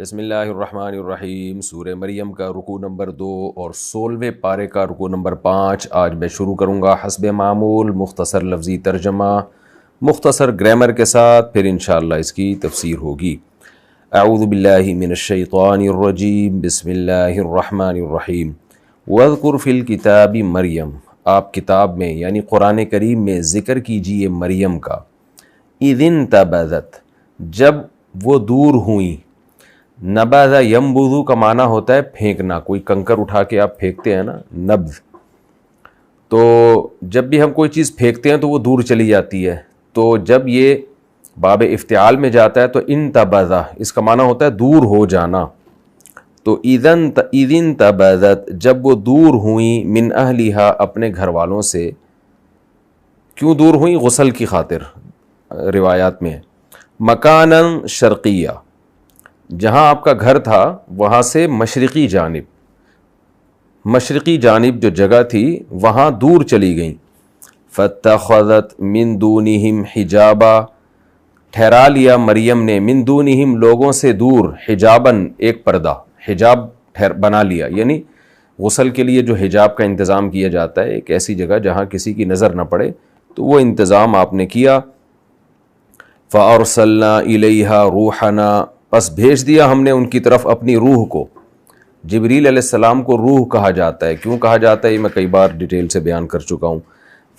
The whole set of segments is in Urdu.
بسم اللہ الرحمن الرحیم۔ سورہ مریم کا رکوع نمبر 2 اور 16ویں پارے کا رکوع نمبر 5 آج میں شروع کروں گا حسب معمول، مختصر لفظی ترجمہ، مختصر گرامر کے ساتھ، پھر انشاءاللہ اس کی تفسیر ہوگی۔ اعوذ باللہ من الشیطان الرجیم، بسم اللہ الرحمن الرحیم۔ وَاذْكُرْ فِي الْكِتَابِ مریم، آپ کتاب میں یعنی قرآن کریم میں ذکر کیجئے مریم کا۔ اِذِ انتبذت، جب وہ دور ہوئیں۔ نبذ ینبذ کا معنی ہوتا ہے پھینکنا، کوئی کنکر اٹھا کے آپ پھینکتے ہیں نا، نبذ۔ تو جب بھی ہم کوئی چیز پھینکتے ہیں تو وہ دور چلی جاتی ہے، تو جب یہ باب افتعال میں جاتا ہے تو انتبذ اس کا معنی ہوتا ہے دور ہو جانا۔ تو اذ انتبذت، جب وہ دور ہوئیں، من اہلہا اپنے گھر والوں سے۔ کیوں دور ہوئیں؟ غسل کی خاطر، روایات میں ہے۔ مکانا شرقیہ، جہاں آپ کا گھر تھا وہاں سے مشرقی جانب جو جگہ تھی وہاں دور چلی گئیں۔ فاتخذت من دونہم حجابا، ٹھہرا لیا مریم نے، من دونہم لوگوں سے دور، حجاباً ایک پردہ، حجاب بنا لیا، یعنی غسل کے لیے جو حجاب کا انتظام کیا جاتا ہے، ایک ایسی جگہ جہاں کسی کی نظر نہ پڑے، تو وہ انتظام آپ نے کیا۔ فَأَرْسَلْنَا إِلَيْهَا رُوحَنَا، پس بھیج دیا ہم نے ان کی طرف اپنی روح کو۔ جبریل علیہ السلام کو روح کہا جاتا ہے، کیوں کہا جاتا ہے یہ میں کئی بار ڈیٹیل سے بیان کر چکا ہوں۔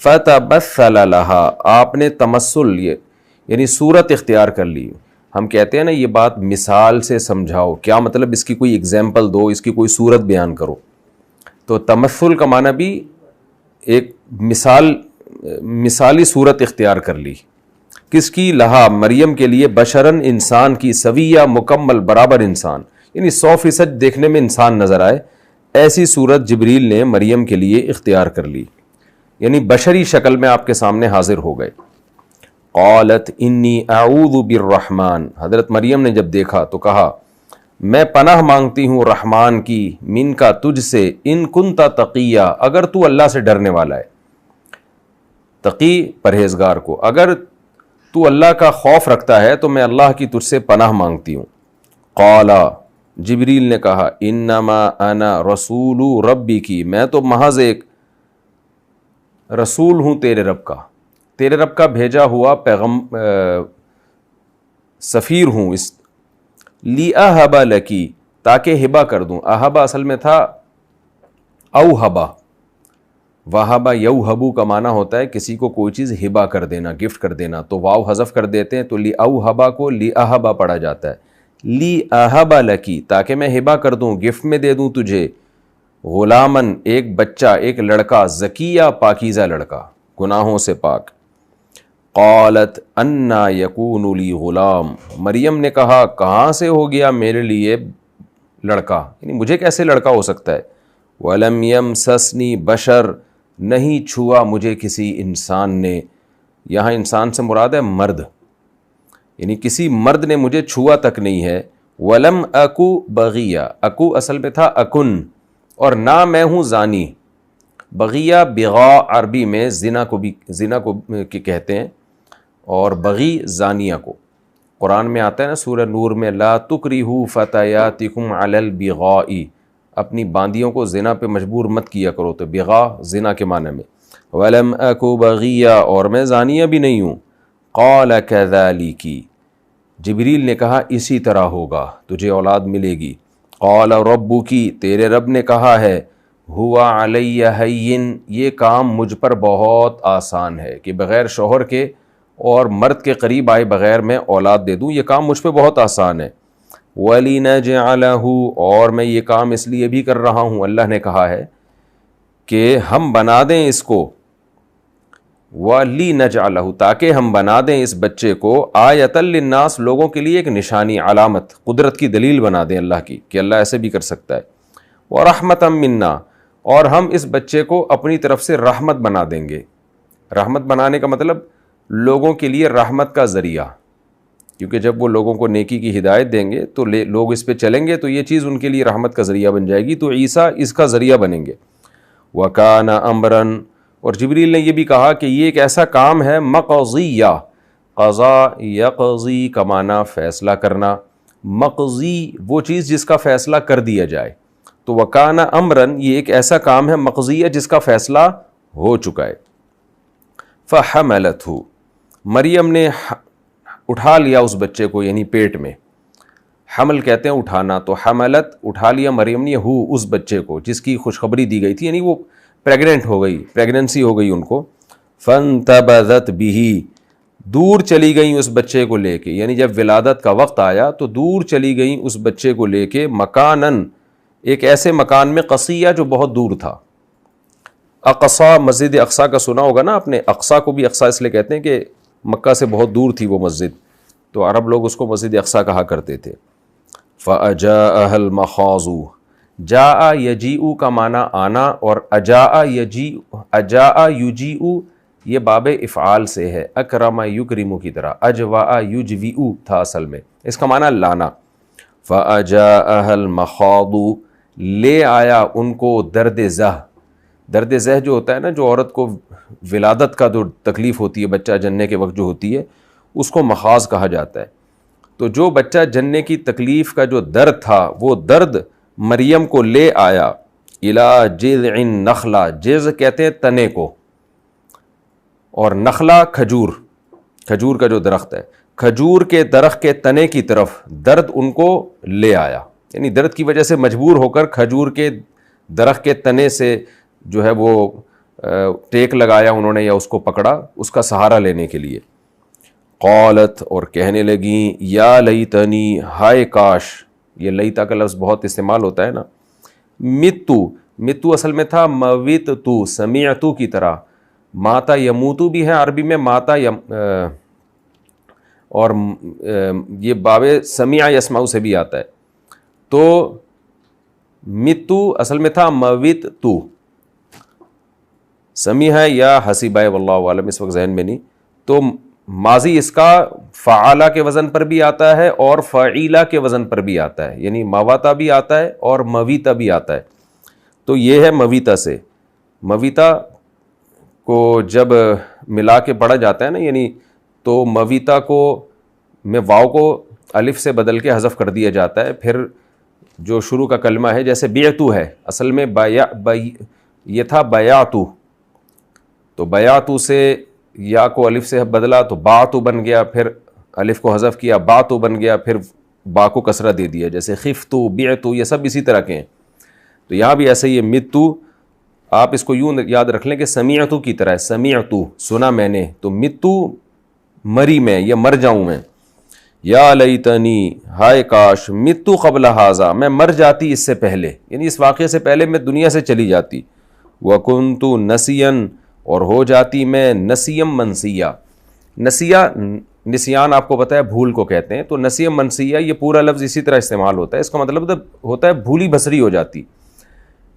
فَتَبَثَّلَ لَهَا، آپ نے تمثل یعنی صورت اختیار کر لی۔ ہم کہتے ہیں نا یہ بات مثال سے سمجھاؤ، کیا مطلب اس کی کوئی اگزامپل دو، اس کی کوئی صورت بیان کرو۔ تو تمثل کا معنی بھی ایک مثالی صورت اختیار کر لی۔ کس کی؟ لہا مریم کے لیے، بشرن انسان کی، سویہ مکمل برابر انسان، یعنی 100% دیکھنے میں انسان نظر آئے، ایسی صورت جبریل نے مریم کے لیے اختیار کر لی، یعنی بشری شکل میں آپ کے سامنے حاضر ہو گئے۔ قالت انی اعوذ بالرحمن، حضرت مریم نے جب دیکھا تو کہا میں پناہ مانگتی ہوں رحمان کی، من کا تجھ سے، ان کنت تقیہ، اگر تو اللہ سے ڈرنے والا ہے۔ تقی پرہیزگار کو، اگر تو اللہ کا خوف رکھتا ہے تو میں اللہ کی تجھ سے پناہ مانگتی ہوں۔ قال، جبریل نے کہا انما انا رسول ربی کی، میں تو محض ایک رسول ہوں تیرے رب کا بھیجا ہوا سفیر ہوں، اس لِأَهَبَ لَكِ، تاکہ ہبہ کر دوں۔ اہبہ اصل میں تھا اوہبہ، وہبہ یوہبو کا معنی ہوتا ہے کسی کو کوئی چیز ہبہ کر دینا، گفٹ کر دینا، تو واو حذف کر دیتے ہیں تو لِأَوْهَبَ کو لِأَهَبَ پڑھا جاتا ہے۔ لِأَهَبَ لَكِ، تاکہ میں ہبہ کر دوں، گفٹ میں دے دوں تجھے، غلامن ایک بچہ، ایک لڑکا، زکیہ پاکیزہ لڑکا، گناہوں سے پاک۔ قالت انا یکون لی غلام، مریم نے کہا کہاں سے ہو گیا میرے لیے لڑکا، یعنی مجھے کیسے لڑکا ہو سکتا ہے۔ وَلَمْ يَمْسَسْنِي بَشَرٌ، نہیں چھوا مجھے کسی انسان نے، یہاں انسان سے مراد ہے مرد، یعنی کسی مرد نے مجھے چھوا تک نہیں ہے۔ وَلَمْ أَكُ بَغِيًّا، اکو اصل میں تھا اکن، اور نہ میں ہوں زانی۔ بغیہ بغا عربی میں زنا کو کہتے ہیں، اور بغی زانیہ کو۔ قرآن میں آتا ہے نا سورہ نور میں، لا تکرہوا فتیاتکم علی البغاء، اپنی باندیوں کو زنا پہ مجبور مت کیا کرو، تو بغا زنا کے معنی میں۔ وَلَمْ أَكُ بَغِيًّا، اور میں زانیہ بھی نہیں ہوں۔ قَالَ كَذَلِكِ، جبریل نے کہا اسی طرح ہوگا، تجھے اولاد ملے گی۔ قَالَ رَبُّكِ، تیرے رب نے کہا ہے، هُوَ عَلَيَّ هَيِّنٌ، یہ کام مجھ پر بہت آسان ہے کہ بغیر شوہر کے اور مرد کے قریب آئے بغیر میں اولاد دے دوں، یہ کام مجھ پہ بہت آسان ہے۔ وَلِنَجْعَلَهُ، اور میں یہ کام اس لیے بھی کر رہا ہوں، اللہ نے کہا ہے کہ ہم بنا دیں اس کو، وَلِنَجْعَلَهُ، تاکہ ہم بنا دیں اس بچے کو، آیَةً لِلنَّاسِ، لوگوں کے لیے ایک نشانی، علامت، قدرت کی دلیل بنا دیں اللہ کی، کہ اللہ ایسے بھی کر سکتا ہے۔ وَرَحْمَةً مِنَّا، اور ہم اس بچے کو اپنی طرف سے رحمت بنا دیں گے۔ رحمت بنانے کا مطلب لوگوں کے لیے رحمت کا ذریعہ، کیونکہ جب وہ لوگوں کو نیکی کی ہدایت دیں گے تو لوگ اس پہ چلیں گے، تو یہ چیز ان کے لیے رحمت کا ذریعہ بن جائے گی، تو عیسیٰ اس کا ذریعہ بنیں گے۔ وَكَانَ أَمْرًا، اور جبریل نے یہ بھی کہا کہ یہ ایک ایسا کام ہے مقضیہ، قضا یقضی کا معنی فیصلہ کرنا، مقضی وہ چیز جس کا فیصلہ کر دیا جائے. تو وکان امرن یہ ایک ایسا کام ہے مقضی جس کا فیصلہ ہو چکا ہے. فحملتہ مریم نے اٹھا لیا اس بچے کو, یعنی پیٹ میں. حمل کہتے ہیں اٹھانا, تو حملت اٹھا لیا مریم نے اس بچے کو جس کی خوشخبری دی گئی تھی, یعنی وہ پریگننٹ ہو گئی, پریگننسی ہو گئی ان کو. فانتبذت به دور چلی گئیں اس بچے کو لے کے, یعنی جب ولادت کا وقت آیا تو دور چلی گئیں اس بچے کو لے کے, مکانن ایک ایسے مکان میں, قصیہ جو بہت دور تھا. اقصا مسجد اقصا کا سنا ہوگا نا آپ نے, اقصا کو بھی اقصا اس لیے کہتے ہیں کہ مکہ سے بہت دور تھی وہ مسجد, تو عرب لوگ اس کو مسجد اقصا کہا کرتے تھے. فَأَجَاءَهَا الْمَخَاضُ جاء یجیء کا معنی آنا, اور اجاء یجیء یہ باب افعال سے ہے, اکرم یکرم کی طرح. اجواء یجویء تھا اصل میں, اس کا معنی لانا. فَأَجَاءَهَا الْمَخَاضُ لے آیا ان کو درد زہ. درد زہ جو ہوتا ہے نا, جو عورت کو ولادت کا جو تکلیف ہوتی ہے, بچہ جننے کے وقت جو ہوتی ہے, اس کو مخاض کہا جاتا ہے. تو جو بچہ جننے کی تکلیف کا جو درد تھا, وہ درد مریم کو لے آیا. الی جذع النخلہ, جذع کہتے ہیں تنے کو, اور نخلہ کھجور, کھجور کا جو درخت ہے, کھجور کے درخت کے تنے کی طرف درد ان کو لے آیا. یعنی درد کی وجہ سے مجبور ہو کر کھجور کے درخت کے تنے سے جو ہے وہ ٹیک لگایا انہوں نے, یا اس کو پکڑا اس کا سہارا لینے کے لیے. قالت اور کہنے لگیں, یا لیتنی ہائے کاش, یہ لیتا کا لفظ بہت استعمال ہوتا ہے نا. متو اصل میں تھا موتتو, سمیعتو کی طرح. ماتا یموتو بھی ہے عربی میں, ماتا اور یہ باب سمیع یسمعو سے بھی آتا ہے. تو متو اصل میں تھا موتتو, سمیع ہے یا حسیبہ ہے واللہ عالم, اس وقت ذہن میں نہیں. تو ماضی اس کا فعالہ کے وزن پر بھی آتا ہے اور فعیلہ کے وزن پر بھی آتا ہے, یعنی مواتا بھی آتا ہے اور مویتا بھی آتا ہے. تو یہ ہے مویتا سے. مویتا کو جب ملا کے پڑھا جاتا ہے نا, یعنی تو مویتا کو میں واو کو الف سے بدل کے حذف کر دیا جاتا ہے. پھر جو شروع کا کلمہ ہے, جیسے بیعتو ہے, اصل میں یہ تھا بیعتو, تو بیعتو سے یا کو الف سے بدلا تو باعتو بن گیا, پھر الف کو حذف کیا باعتو بن گیا, پھر با کو کسرہ دے دیا, جیسے خفتو بیعتو, یہ سب اسی طرح کے ہیں. تو یہاں بھی ایسے یہ متو, آپ اس کو یوں یاد رکھ لیں کہ سمیعتو کی طرح ہے, سمیعتو سنا میں نے, تو متو مری میں یا مر جاؤں میں. یا لیتنی ہائے کاش, متو قبل ھذا میں مر جاتی اس سے پہلے, یعنی اس واقعے سے پہلے میں دنیا سے چلی جاتی. وکنت نسیا اور ہو جاتی میں نسیم منسیہ. نسیان آپ کو پتہ ہے بھول کو کہتے ہیں, تو نسیم منسیہ یہ پورا لفظ اسی طرح استعمال ہوتا ہے. اس کا مطلب ہوتا ہے بھولی بھسری ہو جاتی,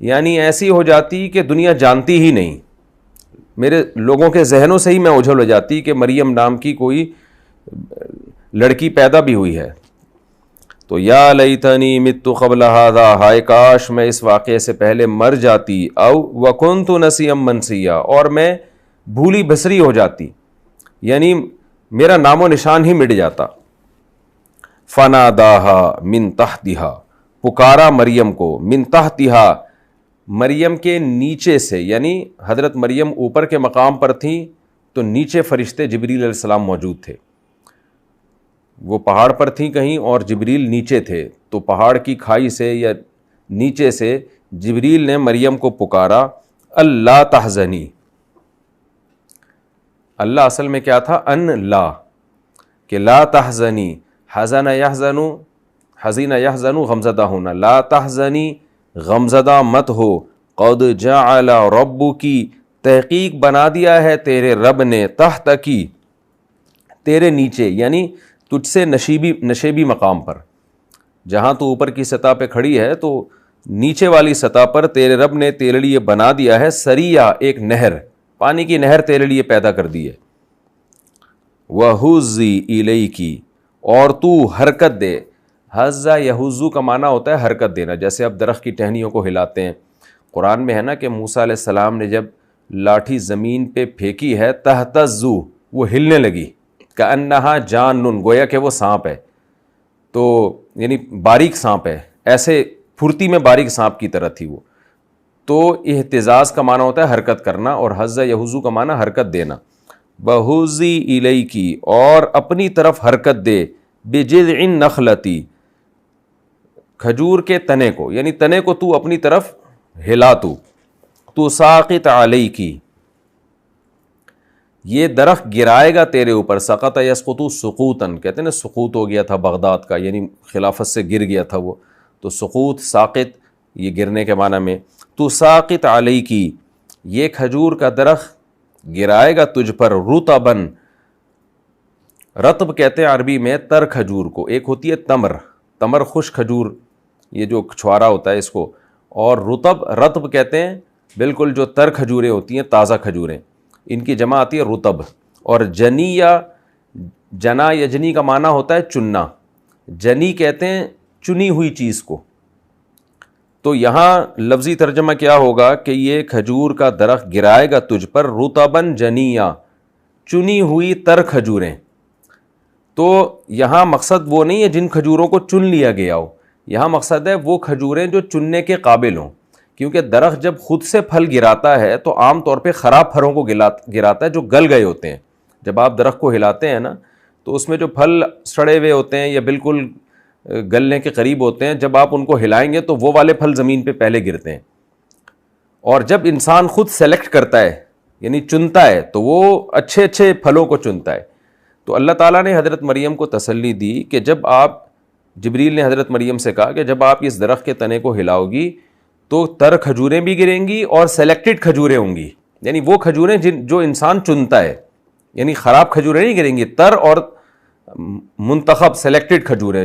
یعنی ایسی ہو جاتی کہ دنیا جانتی ہی نہیں, میرے لوگوں کے ذہنوں سے ہی میں اوجھل ہو جاتی کہ مریم نام کی کوئی لڑکی پیدا بھی ہوئی ہے. تو یا لیتنی مت قبل ھذا, ہائے کاش میں اس واقعے سے پہلے مر جاتی. او وکنت نسیم منسیہ, اور میں بھولی بھسری ہو جاتی, یعنی میرا نام و نشان ہی مٹ جاتا. فناداہا من تحتہا, پکارا مریم کو, من تحتہا مریم کے نیچے سے, یعنی حضرت مریم اوپر کے مقام پر تھیں تو نیچے فرشتے جبریل علیہ السلام موجود تھے. وہ پہاڑ پر تھیں کہیں اور جبریل نیچے تھے, تو پہاڑ کی کھائی سے یا نیچے سے جبریل نے مریم کو پکارا. اللہ تحزنی, اللہ اصل میں کیا تھا, ان لا, کہ لا تحزنی, حزن یحزن, حزین یحزن غمزدہ ہونا, لا تحزنی غمزدہ مت ہو. قد جعل ربکی تحقیق بنا دیا ہے تیرے رب نے, تحت کی تیرے نیچے, یعنی تجھ سے نشیبی مقام پر, جہاں تو اوپر کی سطح پہ کھڑی ہے تو نیچے والی سطح پر تیرے رب نے تیرے لیے بنا دیا ہے سریا, ایک نہر, پانی کی نہر تیرے لیے پیدا کر دی ہے. وَهُزِّي إِلَيْكِ اور تو حرکت دے. حزّا یحزو کا معنی ہوتا ہے حرکت دینا, جیسے اب درخت کی ٹہنیوں کو ہلاتے ہیں. قرآن میں ہے نا کہ موسیٰ علیہ السلام نے جب لاٹھی زمین پہ پھینکی ہے, تہتزو وہ ہلنے لگی, کأنہا جان, گویا کہ وہ سانپ ہے. تو یعنی باریک سانپ ہے، ایسے پھرتی میں باریک سانپ کی طرح تھی وہ. تو اہتزاز کا معنی ہوتا ہے حرکت کرنا، اور حز یحزو کا معنی حرکت دینا. بہزی الیکی، اور اپنی طرف حرکت دے، بجذع النخلتی، کھجور کے تنے کو، یعنی تنے کو تو اپنی طرف ہلا، تو ساقط علیکی، یہ درخت گرائے گا تیرے اوپر. سقط یسقط سقوطاً، کہتے ہیں نا سقوط ہو گیا تھا بغداد کا، یعنی خلافت سے گر گیا تھا وہ. تو سقوط، ساقط، یہ گرنے کے معنی میں. تو ساقط علیکی، یہ کھجور کا درخت گرائے گا تجھ پر. رطباً، رطب کہتے ہیں عربی میں تر کھجور کو. ایک ہوتی ہے تمر خشک کھجور، یہ جو چھوارا ہوتا ہے اس کو. اور رطب کہتے ہیں بالکل جو تر کھجوریں ہوتی ہیں، تازہ کھجوریں، ان کی جمع آتی ہے رطب. اور جنی یا جنا یجنی کا معنی ہوتا ہے چننا. جنی کہتے ہیں چنی ہوئی چیز کو. تو یہاں لفظی ترجمہ کیا ہوگا کہ یہ کھجور کا درخت گرائے گا تجھ پر رطباً جنیا، چنی ہوئی تر کھجوریں. تو یہاں مقصد وہ نہیں ہے جن کھجوروں کو چن لیا گیا ہو، یہاں مقصد ہے وہ کھجوریں جو چننے کے قابل ہوں. کیونکہ درخت جب خود سے پھل گراتا ہے تو عام طور پہ خراب پھلوں کو گراتا ہے جو گل گئے ہوتے ہیں. جب آپ درخت کو ہلاتے ہیں نا تو اس میں جو پھل سڑے ہوئے ہوتے ہیں یا بالکل گلنے کے قریب ہوتے ہیں، جب آپ ان کو ہلائیں گے تو وہ والے پھل زمین پہ پہلے گرتے ہیں. اور جب انسان خود سلیکٹ کرتا ہے یعنی چنتا ہے تو وہ اچھے اچھے پھلوں کو چنتا ہے. تو اللہ تعالیٰ نے حضرت مریم کو تسلی دی کہ جب آپ، جبریل نے حضرت مریم سے کہا کہ جب آپ اس درخت کے تنے کو ہلاؤ گی تو تر کھجوریں بھی گریں گی اور سلیکٹڈ کھجوریں ہوں گی، یعنی وہ کھجوریں جو انسان چنتا ہے، یعنی خراب کھجوریں نہیں گریں گی، تر اور منتخب سلیکٹڈ کھجوریں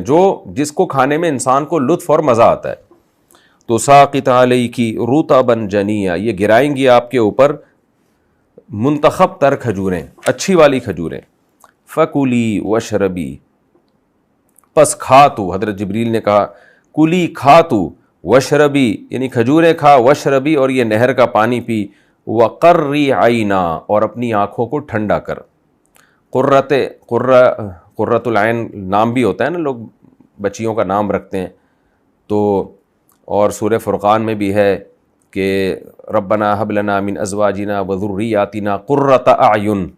جس کو کھانے میں انسان کو لطف اور مزہ آتا ہے. تو ساقط علیکی رطبا جنیا، یہ گرائیں گی آپ کے اوپر منتخب تر کھجوریں، اچھی والی کھجوریں. فکلی وشربی، پس کھا تو، حضرت جبریل نے کہا کلی کھا تو، وشربی یعنی کھجوریں کھا، وشربی اور یہ نہر کا پانی پی، وقری عینا اور اپنی آنکھوں کو ٹھنڈا کر. قرۃ العین نام بھی ہوتا ہے نا، لوگ بچیوں کا نام رکھتے ہیں. تو اور سورہ فرقان میں بھی ہے کہ ربنا ھب لنا من ازواجنا وذریاتنا قرۃ اعین،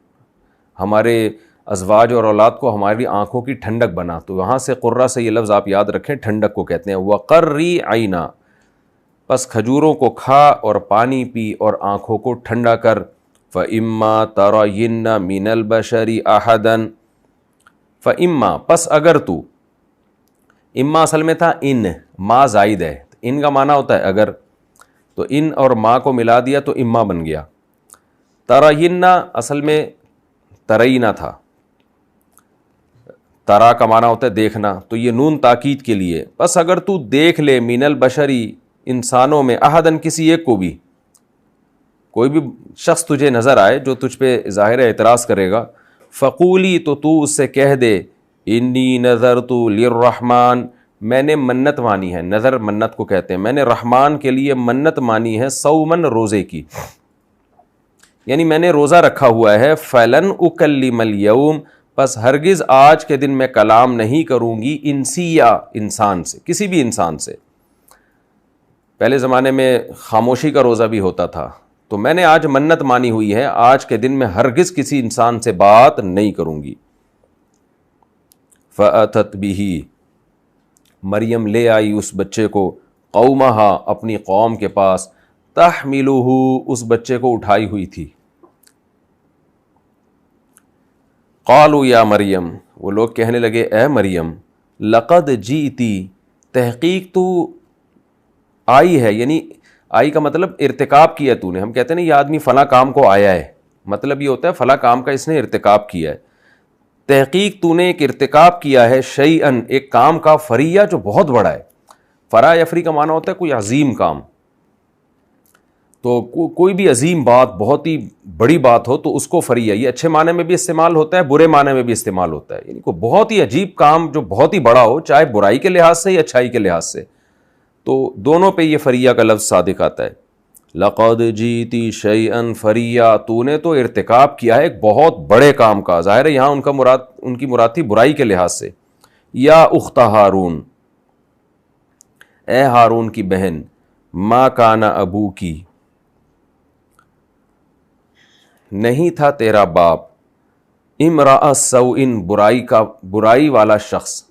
ہمارے ازواج اور اولاد کو ہماری آنکھوں کی ٹھنڈک بنا. تو وہاں سے قرہ سے یہ لفظ آپ یاد رکھیں، ٹھنڈک کو کہتے ہیں. وقری عینا، پس کھجوروں کو کھا اور پانی پی اور آنکھوں کو ٹھنڈا کر. فَإِمَّا تَرَيِنَّ مِنَ الْبَشَرِ أَحَدًا، فَإِمَّا پس اگر تو، اما اصل میں تھا ان، ما زائد ہے، ان کا معنی ہوتا ہے اگر، تو ان اور ما کو ملا دیا تو اما بن گیا. تَرَيِنَّ اصل میں ترئینہ تھا، ترا کا معنی ہوتا ہے دیکھنا، تو یہ نون تاکید کے لیے. بس اگر تو دیکھ لے من البشری انسانوں میں، احدن کسی ایک کو بھی، کوئی بھی شخص تجھے نظر آئے جو تجھ پہ ظاہر اعتراض کرے گا، فقولی تو اس سے کہہ دے انی نذرت للرحمن، میں نے منت مانی ہے، نظر منت کو کہتے ہیں، میں نے رحمان کے لیے منت مانی ہے، صومن روزے کی، یعنی میں نے روزہ رکھا ہوا ہے. فلن اکلم اليوم، پس ہرگز آج کے دن میں کلام نہیں کروں گی انسیا، انسان سے، کسی بھی انسان سے. پہلے زمانے میں خاموشی کا روزہ بھی ہوتا تھا، تو میں نے آج منت مانی ہوئی ہے، آج کے دن میں ہرگز کسی انسان سے بات نہیں کروں گی. فأتت به، مریم لے آئی اس بچے کو، قومہا اپنی قوم کے پاس، تحملہ اس بچے کو اٹھائی ہوئی تھی. قالوا یا مریم، وہ لوگ کہنے لگے اے مریم، لقد جئتی، تحقیق تو آئی ہے، یعنی آئی کا مطلب ارتکاب کیا تو نے. ہم کہتے ہیں نا یہ آدمی فلاں کام کو آیا ہے، مطلب یہ ہوتا ہے فلاں کام کا اس نے ارتکاب کیا ہے. تحقیق تو نے ایک ارتکاب کیا ہے، شیئن ایک کام کا، فریہ جو بہت بڑا ہے. فرا یفری کا معنی ہوتا ہے کوئی عظیم کام. تو کوئی بھی عظیم بات، بہت ہی بڑی بات ہو تو اس کو فریہ، یہ اچھے معنی میں بھی استعمال ہوتا ہے، برے معنی میں بھی استعمال ہوتا ہے. یعنی کوئی بہت ہی عجیب کام جو بہت ہی بڑا ہو، چاہے برائی کے لحاظ سے یا اچھائی کے لحاظ سے، تو دونوں پہ یہ فریہ کا لفظ صادق آتا ہے. لقد جیتی شیئن فریہ، تو نے تو ارتکاب کیا ہے ایک بہت بڑے کام کا. ظاہر ہے یہاں ان کی مراد تھی برائی کے لحاظ سے، یا اخت ہارون، اے ہارون کی بہن، ما کان ابو کی، نہیں تھا تیرا باپ، امرأ سوء، برائی والا شخص،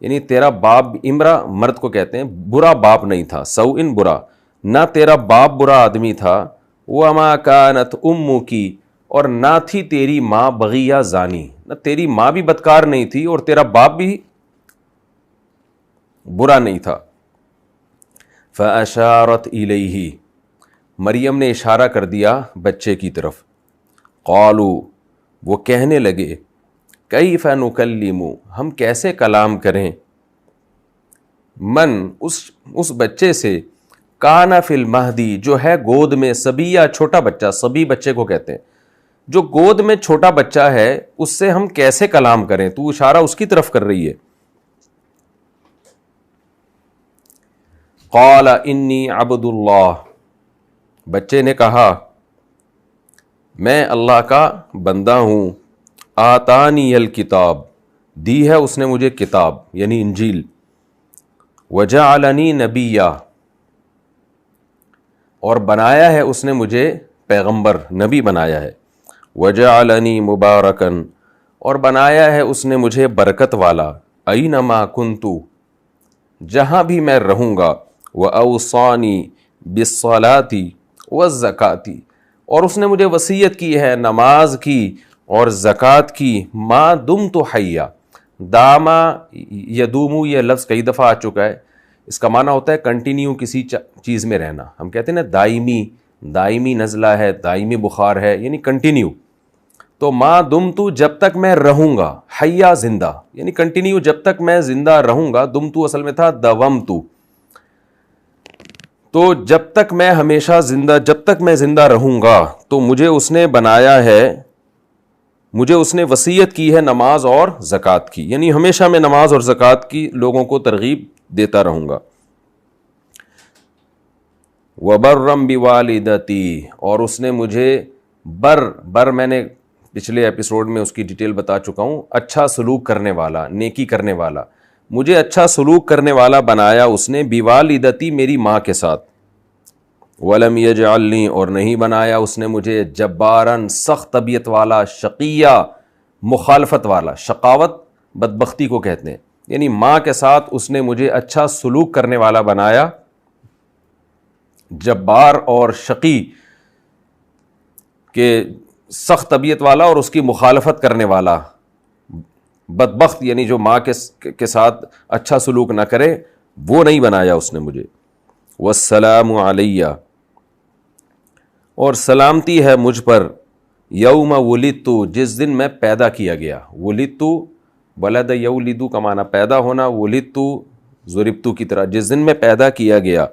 یعنی تیرا باپ، امرا مرد کو کہتے ہیں، برا باپ نہیں تھا، سوء برا، نہ تیرا باپ برا آدمی تھا، وما کانت امکی، اور نہ تھی تیری ماں بغیہ زانی، نہ تیری ماں بھی بدکار نہیں تھی اور تیرا باپ بھی برا نہیں تھا. فاشارت الیہ، مریم نے اشارہ کر دیا بچے کی طرف. قالوا، وہ کہنے لگے، کیف نکلم، ہم کیسے کلام کریں، من، اس بچے سے، کانا فی المہدی، جو ہے گود میں، صبیہ، چھوٹا بچہ، صبی بچے کو کہتے ہیں، جو گود میں چھوٹا بچہ ہے اس سے ہم کیسے کلام کریں، تو اشارہ اس کی طرف کر رہی ہے. قال انی عبد اللہ، بچے نے کہا میں اللہ کا بندہ ہوں، آتانی الکتاب، دی ہے اس نے مجھے کتاب یعنی انجیل، وجعلنی نبیا، اور بنایا ہے اس نے مجھے پیغمبر، نبی بنایا ہے، وجعلنی مبارکن، اور بنایا ہے اس نے مجھے برکت والا، اینما کنتو، جہاں بھی میں رہوں گا، واوصانی بالصلاۃ والزکاۃ، اور اس نے مجھے وصیت کی ہے نماز کی اور زکوٰۃ کی، ما دمت حیا، داما یدومو، یہ لفظ کئی دفعہ آ چکا ہے، اس کا معنی ہوتا ہے کنٹینیو کسی چیز میں رہنا. ہم کہتے ہیں نا دائمی نزلہ ہے، دائمی بخار ہے، یعنی کنٹینیو. تو ما دمتو، جب تک میں رہوں گا، حیا زندہ، یعنی کنٹینیو، جب تک میں زندہ رہوں گا. دمتو اصل میں تھا دومتو، تو جب تک میں ہمیشہ زندہ، جب تک میں زندہ رہوں گا تو مجھے اس نے بنایا ہے، مجھے اس نے وصیت کی ہے نماز اور زکوٰۃ کی، یعنی ہمیشہ میں نماز اور زکوٰۃ کی لوگوں کو ترغیب دیتا رہوں گا. وبرم بوالدتی، اور اس نے مجھے بر میں نے پچھلے ایپیسوڈ میں اس کی ڈیٹیل بتا چکا ہوں، اچھا سلوک کرنے والا، نیکی کرنے والا، مجھے اچھا سلوک کرنے والا بنایا اس نے، بوالدتی، میری ماں کے ساتھ. ولم یجعلنی، اور نہیں بنایا اس نے مجھے، جبارن، سخت طبیعت والا، شقیہ، مخالفت والا. شقاوت بدبختی کو کہتے ہیں، یعنی ماں کے ساتھ اس نے مجھے اچھا سلوک کرنے والا بنایا. جبار اور شقی کہ سخت طبیعت والا اور اس کی مخالفت کرنے والا، بدبخت یعنی جو ماں کے ساتھ اچھا سلوک نہ کرے، وہ نہیں بنایا اس نے مجھے. والسلام علیہ، اور سلامتی ہے مجھ پر، یوم ولدت، جس دن میں پیدا کیا گیا. ولدت، ولد یولد کا معنی پیدا ہونا، ولدت ضربت کی طرح، جس دن میں پیدا کیا گیا.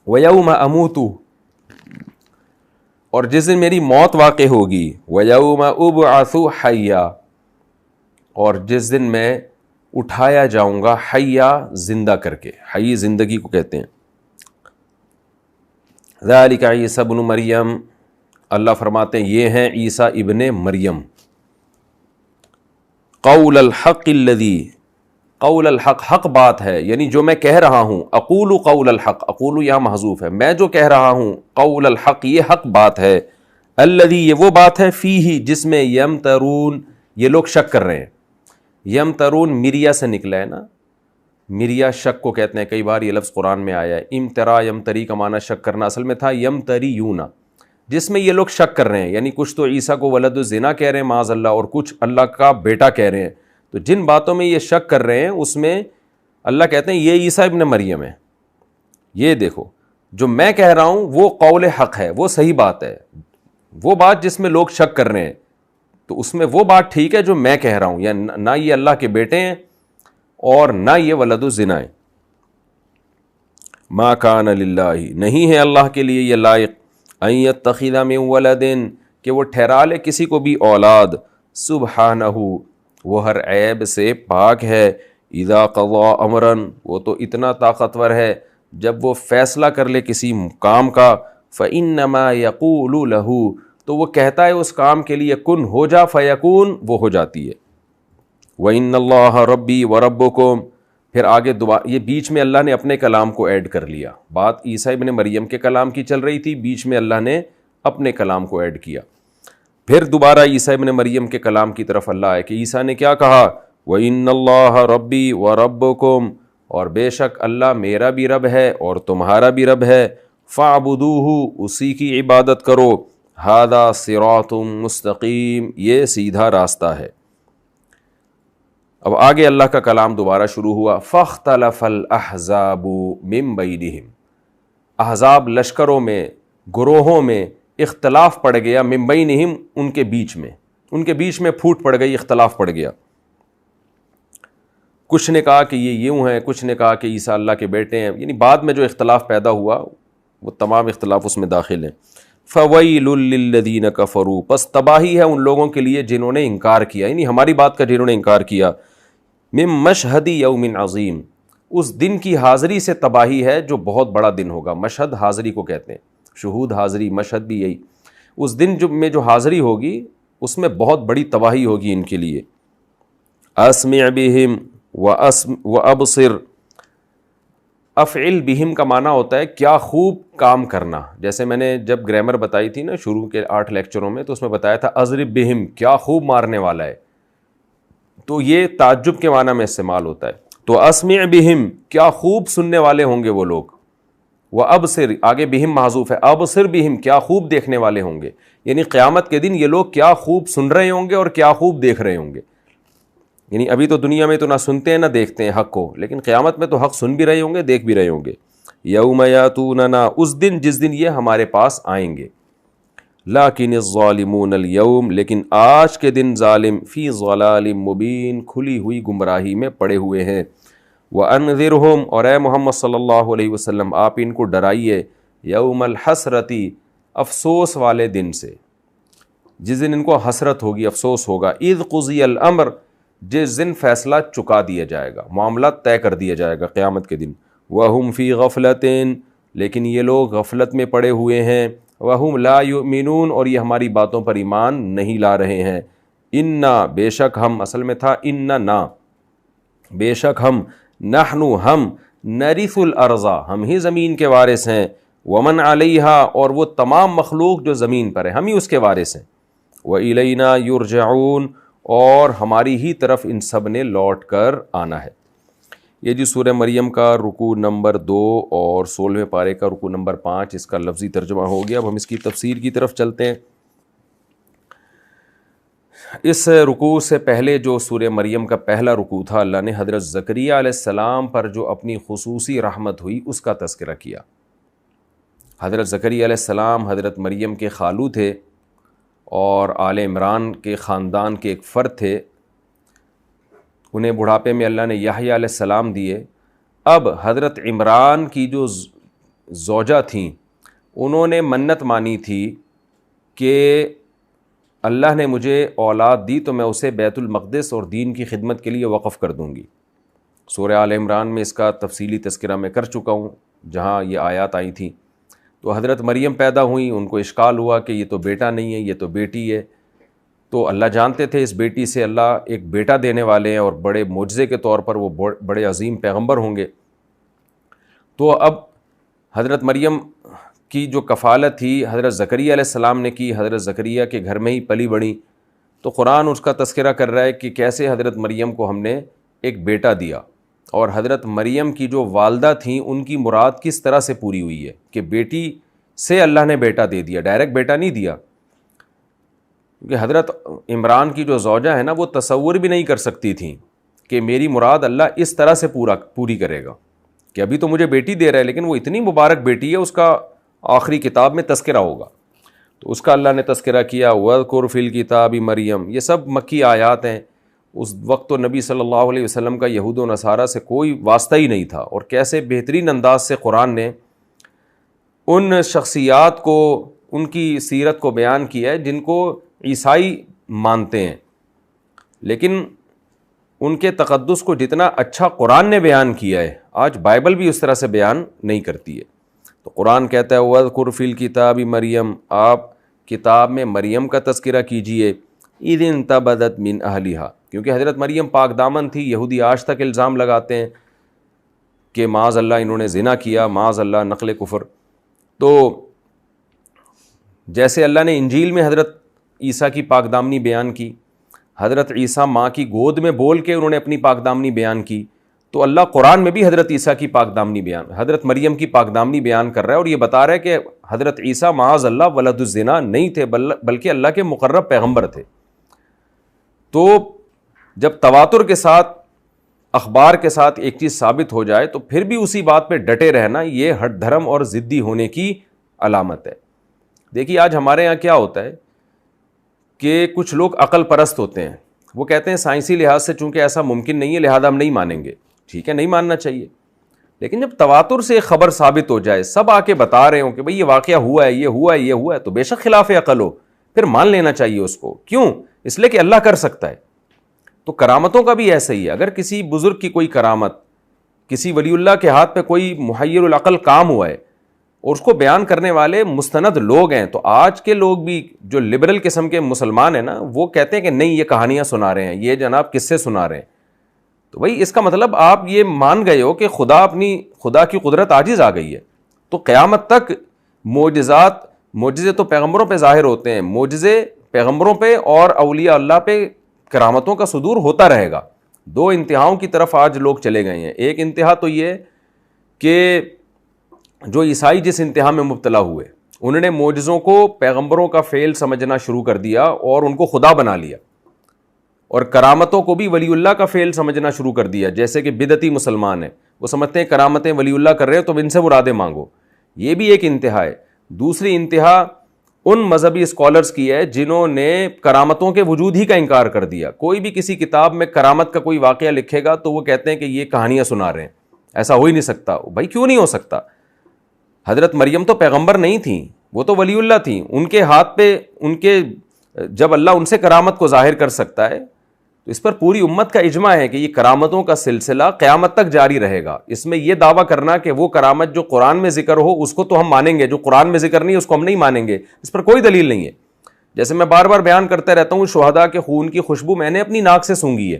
ویوم اموت، اور جس دن میری موت واقع ہوگی. ویوم ابعث حیا، اور جس دن میں اٹھایا جاؤں گا، حیا، زندہ کر کے. حی زندگی کو کہتے ہیں. ذالک عیسی ابن مریم، اللہ فرماتے ہیں یہ ہیں عیسیٰ ابن مریم. قول الحق الذی، قول الحق، حق بات ہے، یعنی جو میں کہہ رہا ہوں. اقول قول الحق، اقول یہاں محذوف ہے، میں جو کہہ رہا ہوں. قول الحق، یہ حق بات ہے. الذی، یہ وہ بات ہے، فیہ، جس میں یمترون، یہ لوگ شک کر رہے ہیں. یمترون مریا سے نکلا ہے نا، مریا شک کو کہتے ہیں. کئی بار یہ لفظ قرآن میں آیا ہے. امترا، یمتری کا معنی شک کرنا، اصل میں تھا یمتریون، جس میں یہ لوگ شک کر رہے ہیں. یعنی کچھ تو عیسیٰ کو ولد الزنا کہہ رہے ہیں معاذ اللہ، اور کچھ اللہ کا بیٹا کہہ رہے ہیں. تو جن باتوں میں یہ شک کر رہے ہیں اس میں اللہ کہتے ہیں یہ عیسیٰ ابن مریم ہے. یہ دیکھو جو میں کہہ رہا ہوں وہ قول حق ہے، وہ صحیح بات ہے. وہ بات جس میں لوگ شک کر رہے ہیں تو اس میں وہ بات ٹھیک ہے جو میں کہہ رہا ہوں. یا نہ یہ اللہ کے بیٹے ہیں اور نہ یہ ولد الزنا ہے. ما کان للہ، نہیں ہے اللہ کے لیے یہ لائق، ان یتخذ من ولد، کہ وہ ٹھہرا لے کسی کو بھی اولاد. سبحانہ، وہ ہر عیب سے پاک ہے. اذا قضا امرا، وہ تو اتنا طاقتور ہے جب وہ فیصلہ کر لے کسی کام کا. فانما یقول له، تو وہ کہتا ہے اس کام کے لیے کن، ہو جا، فیکون، وہ ہو جاتی ہے. وَإِنَّ اللَّهَ رَبِّي وَرَبُّكُمْ، پھر آگے دوبارہ یہ بیچ میں اللہ نے اپنے کلام کو ایڈ کر لیا. بات عیسیٰ ابن مریم کے کلام کی چل رہی تھی، بیچ میں اللہ نے اپنے کلام کو ایڈ کیا. پھر دوبارہ عیسیٰ ابن مریم کے کلام کی طرف اللہ آئے کہ عیسیٰ نے کیا کہا، وَإِنَّ اللَّهَ رَبِّي وَرَبُّكُمْ، اور بے شک اللہ میرا بھی رب ہے اور تمہارا بھی رب ہے، فَاعْبُدُوهُ، اسی کی عبادت کرو، هَذَا صِرَاطٌ مُسْتَقِيم، یہ سیدھا راستہ ہے. اب آگے اللہ کا کلام دوبارہ شروع ہوا. فَاخْتَلَفَ الْأَحْزَابُ مِن بَيْنِهِمْ، احزاب لشکروں میں، گروہوں میں اختلاف پڑ گیا، من بینہم، ان کے بیچ میں پھوٹ پڑ گئی، اختلاف پڑ گیا. کچھ نے کہا کہ یہ یوں ہے، کچھ نے کہا کہ عیسیٰ اللہ کے بیٹے ہیں، یعنی بعد میں جو اختلاف پیدا ہوا وہ تمام اختلاف اس میں داخل ہیں. فَوَيْلٌ لِّلَّذِينَ كَفَرُوا، پس تباہی ہے ان لوگوں کے لیے جنہوں نے انکار کیا، یعنی ہماری بات کا جنہوں نے انکار کیا. من مشہد یوم عظیم، اس دن کی حاضری سے تباہی ہے جو بہت بڑا دن ہوگا. مشہد حاضری کو کہتے ہیں، شہود حاضری، مشہد بھی یہی. اس دن میں جو حاضری ہوگی اس میں بہت بڑی تباہی ہوگی ان کے لیے. اسمع بہم وابصر، افعل بہم کا معنی ہوتا ہے کیا خوب کام کرنا. جیسے میں نے جب گرامر بتائی تھی نا شروع کے 8 لیکچروں میں، تو اس میں بتایا تھا اضرب بہم، کیا خوب مارنے والا ہے، تو یہ تعجب کے معنی میں استعمال ہوتا ہے. تو اسمع بہم، کیا خوب سننے والے ہوں گے وہ لوگ. وابصر، آگے بہم محذوف ہے، ابصر بہم، کیا خوب دیکھنے والے ہوں گے، یعنی قیامت کے دن یہ لوگ کیا خوب سن رہے ہوں گے اور کیا خوب دیکھ رہے ہوں گے. یعنی ابھی تو دنیا میں تو نہ سنتے ہیں نہ دیکھتے ہیں حق کو، لیکن قیامت میں تو حق سن بھی رہے ہوں گے، دیکھ بھی رہے ہوں گے. یوم یاتوننا، اس دن جس دن یہ ہمارے پاس آئیں گے. لیکن الظالمون اليوم، لیکن آج کے دن ظالم فی ضلال مبین، کھلی ہوئی گمراہی میں پڑے ہوئے ہیں. وَأَنذِرْهُمْ، اور اے محمد صلی اللہ علیہ وسلم آپ ان کو ڈرائیے، یوم الحسرتی، افسوس والے دن سے، جس دن ان کو حسرت ہوگی، افسوس ہوگا. اذ قضی الامر، جس دن فیصلہ چکا دیا جائے گا، معاملہ طے کر دیا جائے گا قیامت کے دن. وَهُمْ فِي غَفْلَةٍ، لیکن یہ لوگ غفلت میں پڑے ہوئے ہیں. وَهُمْ لَا يُؤْمِنُونَ، اور یہ ہماری باتوں پر ایمان نہیں لا رہے ہیں. اِنَّا، بے شک ہم، اصل میں تھا اِنَّا، بے شک ہم، نحنو، ہم، نرث الارض، ہم ہی زمین کے وارث ہیں. ومن علیہا، اور وہ تمام مخلوق جو زمین پر ہے ہم ہی اس کے وارث ہیں. وإلینا یرجعون، اور ہماری ہی طرف ان سب نے لوٹ کر آنا ہے. یہ جی سورہ مریم کا رکوع نمبر 2 اور 16ویں پارے کا رکوع نمبر 5، اس کا لفظی ترجمہ ہو گیا. اب ہم اس کی تفسیر کی طرف چلتے ہیں. اس رکوع سے پہلے جو سورہ مریم کا پہلا رکوع تھا، اللہ نے حضرت زکریا علیہ السلام پر جو اپنی خصوصی رحمت ہوئی اس کا تذکرہ کیا. حضرت زکریا علیہ السلام حضرت مریم کے خالو تھے اور آل عمران کے خاندان کے ایک فرد تھے. انہیں بڑھاپے میں اللہ نے یحییٰ علیہ السلام دیے. اب حضرت عمران کی جو زوجہ تھیں انہوں نے منت مانی تھی کہ اللہ نے مجھے اولاد دی تو میں اسے بیت المقدس اور دین کی خدمت کے لیے وقف کر دوں گی. سورہ آل عمران میں اس کا تفصیلی تذکرہ میں کر چکا ہوں جہاں یہ آیات آئی تھیں. تو حضرت مریم پیدا ہوئیں، ان کو اشکال ہوا کہ یہ تو بیٹا نہیں ہے، یہ تو بیٹی ہے. تو اللہ جانتے تھے اس بیٹی سے اللہ ایک بیٹا دینے والے ہیں اور بڑے معجزے کے طور پر وہ بڑے عظیم پیغمبر ہوں گے. تو اب حضرت مریم کی جو کفالت تھی حضرت زکریا علیہ السلام نے کی، حضرت زکریا کے گھر میں ہی پلی بڑھی. تو قرآن اس کا تذکرہ کر رہا ہے کہ کیسے حضرت مریم کو ہم نے ایک بیٹا دیا. اور حضرت مریم کی جو والدہ تھیں ان کی مراد کس طرح سے پوری ہوئی ہے کہ بیٹی سے اللہ نے بیٹا دے دیا، ڈائریکٹ بیٹا نہیں دیا. کیونکہ حضرت عمران کی جو زوجہ ہے نا وہ تصور بھی نہیں کر سکتی تھیں کہ میری مراد اللہ اس طرح سے پوری کرے گا کہ ابھی تو مجھے بیٹی دے رہا ہے لیکن وہ اتنی مبارک بیٹی ہے، اس کا آخری کتاب میں تذکرہ ہوگا. تو اس کا اللہ نے تذکرہ کیا. وَاذْكُرْ فِي الْكِتَابِ مریم، یہ سب مکی آیات ہیں. اس وقت تو نبی صلی اللہ علیہ وسلم کا یہود و نصارہ سے کوئی واسطہ ہی نہیں تھا. اور کیسے بہترین انداز سے قرآن نے ان شخصیات کو، ان کی سیرت کو بیان کیا ہے جن کو عیسائی مانتے ہیں، لیکن ان کے تقدس کو جتنا اچھا قرآن نے بیان کیا ہے آج بائبل بھی اس طرح سے بیان نہیں کرتی ہے. تو قرآن کہتا ہے وَاذْكُرْ فِي الْكِتَابِ مریم، آپ کتاب میں مریم کا تذکرہ کیجئے. اذ انتبذت من اہلہا، کیونکہ حضرت مریم پاک دامن تھی. یہودی آج تک الزام لگاتے ہیں کہ معاذ اللہ انہوں نے زنا کیا، معاذ اللہ نقل کفر. تو جیسے اللہ نے انجیل میں حضرت عیسیٰ کی پاک دامنی بیان کی، حضرت عیسیٰ ماں کی گود میں بول کے انہوں نے اپنی پاک دامنی بیان کی، تو اللہ قرآن میں بھی حضرت عیسیٰ کی پاک دامنی بیان، حضرت مریم کی پاک دامنی بیان کر رہا ہے، اور یہ بتا رہا ہے کہ حضرت عیسیٰ معاذ اللہ ولد الزنا نہیں تھے، بلکہ اللہ کے مقرب پیغمبر تھے. تو جب تواتر کے ساتھ، اخبار کے ساتھ ایک چیز ثابت ہو جائے تو پھر بھی اسی بات پہ ڈٹے رہنا یہ ہٹ دھرم اور ضدی ہونے کی علامت ہے. دیکھیے آج ہمارے یہاں کیا ہوتا ہے کہ کچھ لوگ عقل پرست ہوتے ہیں، وہ کہتے ہیں سائنسی لحاظ سے چونکہ ایسا ممکن نہیں ہے لہذا ہم نہیں مانیں گے. ٹھیک ہے، نہیں ماننا چاہیے، لیکن جب تواتر سے ایک خبر ثابت ہو جائے، سب آ کے بتا رہے ہوں کہ بھئی یہ واقعہ ہوا ہے، یہ ہوا ہے، یہ ہوا ہے، تو بے شک خلاف عقل ہو، پھر مان لینا چاہیے اس کو. کیوں؟ اس لیے کہ اللہ کر سکتا ہے. تو کرامتوں کا بھی ایسا ہی ہے. اگر کسی بزرگ کی کوئی کرامت، کسی ولی اللہ کے ہاتھ پہ کوئی محیر العقل کام ہوا ہے اور اس کو بیان کرنے والے مستند لوگ ہیں، تو آج کے لوگ بھی جو لبرل قسم کے مسلمان ہیں نا، وہ کہتے ہیں کہ نہیں یہ کہانیاں سنا رہے ہیں، یہ جناب قصے سنا رہے ہیں. تو بھائی اس کا مطلب آپ یہ مان گئے ہو کہ خدا کی قدرت عاجز آ گئی ہے. تو قیامت تک معجزے تو پیغمبروں پہ ظاہر ہوتے ہیں، معجزے پیغمبروں پہ اور اولیاء اللہ پہ کرامتوں کا صدور ہوتا رہے گا. دو انتہاؤں کی طرف آج لوگ چلے گئے ہیں. ایک انتہا تو یہ کہ جو عیسائی جس انتہا میں مبتلا ہوئے، انہوں نے معجزوں کو پیغمبروں کا فعل سمجھنا شروع کر دیا اور ان کو خدا بنا لیا، اور کرامتوں کو بھی ولی اللہ کا فعل سمجھنا شروع کر دیا. جیسے کہ بدعتی مسلمان ہیں، وہ سمجھتے ہیں کرامتیں ولی اللہ کر رہے ہیں تو ان سے مرادیں مانگو. یہ بھی ایک انتہا ہے. دوسری انتہا ان مذہبی اسکالرز کی ہے جنہوں نے کرامتوں کے وجود ہی کا انکار کر دیا. کوئی بھی کسی کتاب میں کرامت کا کوئی واقعہ لکھے گا تو وہ کہتے ہیں کہ یہ کہانیاں سنا رہے ہیں، ایسا ہو ہی نہیں سکتا. بھائی کیوں نہیں ہو سکتا؟ حضرت مریم تو پیغمبر نہیں تھیں، وہ تو ولی اللہ تھیں. ان کے ہاتھ پہ جب اللہ ان سے کرامت کو ظاہر کر سکتا ہے تو اس پر پوری امت کا اجماع ہے کہ یہ کرامتوں کا سلسلہ قیامت تک جاری رہے گا. اس میں یہ دعویٰ کرنا کہ وہ کرامت جو قرآن میں ذکر ہو اس کو تو ہم مانیں گے، جو قرآن میں ذکر نہیں اس کو ہم نہیں مانیں گے، اس پر کوئی دلیل نہیں ہے. جیسے میں بار بار بیان کرتا رہتا ہوں، شہداء کے خون کی خوشبو میں نے اپنی ناک سے سونگھی ہے.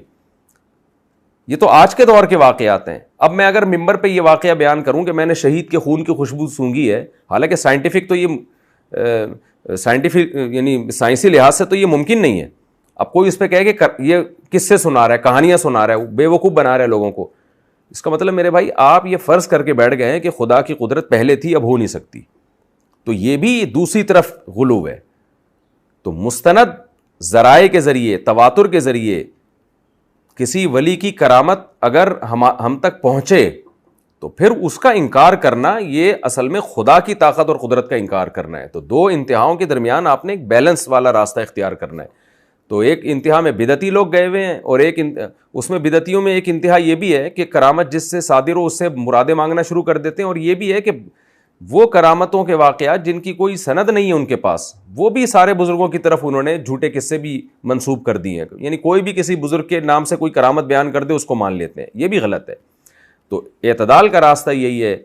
یہ تو آج کے دور کے واقعات ہیں. اب میں اگر ممبر پہ یہ واقعہ بیان کروں کہ میں نے شہید کے خون کی خوشبو سونگھی ہے، حالانکہ یعنی سائنسی لحاظ سے تو یہ ممکن نہیں ہے. اب کوئی اس پہ کہے کہ یہ کس سے سنا رہا ہے، کہانیاں سنا رہا ہے، بے وقوف بنا رہا ہے لوگوں کو. اس کا مطلب میرے بھائی آپ یہ فرض کر کے بیٹھ گئے ہیں کہ خدا کی قدرت پہلے تھی اب ہو نہیں سکتی. تو یہ بھی دوسری طرف غلو ہے. تو مستند ذرائع کے ذریعے، تواتر کے ذریعے کسی ولی کی کرامت اگر ہم تک پہنچے تو پھر اس کا انکار کرنا یہ اصل میں خدا کی طاقت اور قدرت کا انکار کرنا ہے. تو دو انتہاؤں کے درمیان آپ نے ایک بیلنس والا راستہ اختیار کرنا ہے. تو ایک انتہا میں بدعتی لوگ گئے ہوئے ہیں، اور اس میں بدعتیوں میں ایک انتہا یہ بھی ہے کہ کرامت جس سے صادر ہو اس سے مرادیں مانگنا شروع کر دیتے ہیں. اور یہ بھی ہے کہ وہ کرامتوں کے واقعات جن کی کوئی سند نہیں ہے ان کے پاس، وہ بھی سارے بزرگوں کی طرف انہوں نے جھوٹے قصے بھی منسوب کر دیے ہیں. یعنی کوئی بھی کسی بزرگ کے نام سے کوئی کرامت بیان کر دے اس کو مان لیتے ہیں. یہ بھی غلط ہے. تو اعتدال کا راستہ یہی ہے